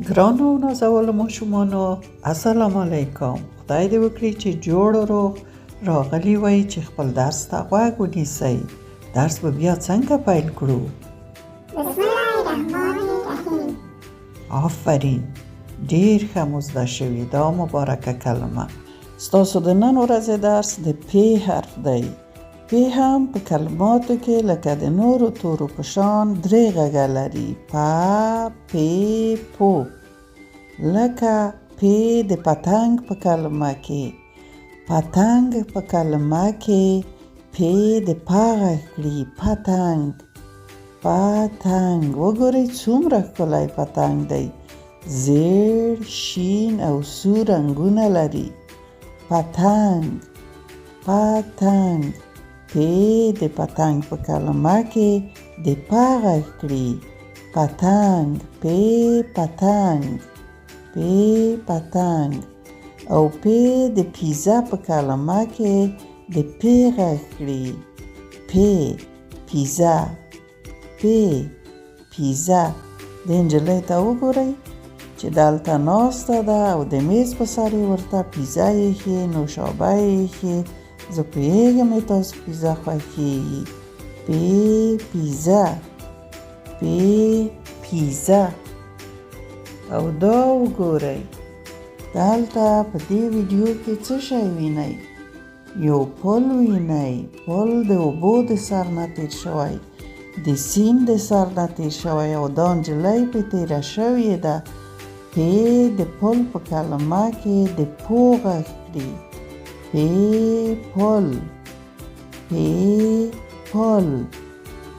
ګرانو نازولو ماشومانو السلام علیکم. خدای دې وکړي چې جوړ روغ راغلی وای چې خپل درس ته غوږ ونیسئ. درس به بیا څنګه پیل کړو؟ بسم الله الرحمن الرحیم. آفرین، ډیر ښه مو زده شوي دا مبارکه کلمه. ستاسو د نن ورځې درس د پی حرف دی. پی هم په کلماتو کې لکه د نورو تورو په شان درې غږه لري. په، پی، پو. لکه پی د پتنګ په کلمه کې، پتنګ په کلمه کې پی د پا غږ کړي، پتنګ، پتنګ. وګورئ څومره ښکلی پتنګ دی. زیړ، شین او سور رنګونه لري. پتنګ، پتنګ. پی د پتنګ په کلمه کې د پا غږ کړي، پتنګ، پی پتنګ، پی پتنګ. او پی د پیزا په کلمه کې د پی غږ کړي، پی پیزا، پی پیزا. د نجلۍ ته وګورئ چې دلته ناسته ده او د میز په سر یې ورته پیزا ایښې، نوشابه یې ایښې. زه پوهېږم تاسو پیزا خوښېږي. پی پیزا، پی پیزا. او دا وګورئ دلته په دې ویدیو کې څه شی وینئ؟ یو پل وینئ. پل د اوبو د سر نه تیر شوی، د سیند د سر نه تیر شوی او دا نجلۍ پې تیره شوې ده. پی د پل په کلمه کې د پو غږ کړي، پی پل، پی پل.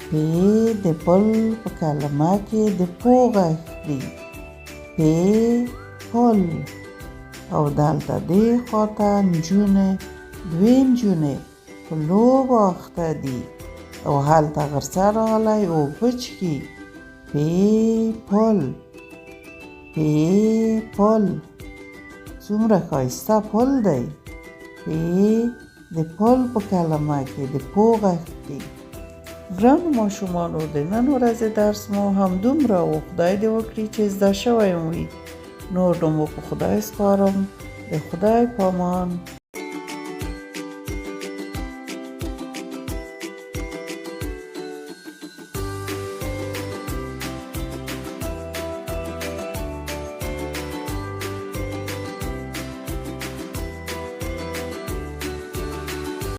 پی د پل په کلمه کې د پو غږ کړي، پی پل. او دلته دې خواته نجونې، دوې نجونې په لوبو اخته دي او هلته غرڅه راغلی اوبه څښي. پی پل، پی پل. څومره ښایسته پل دی. پی د پل په کلمه کې د پو غږ کړي. ګرانو ماشومانو د نن ورځې درس مو همدومره و. خدای دې وکړي چې زده شوی وي. نور نو مو په خدای سپارم. د خدای په امان.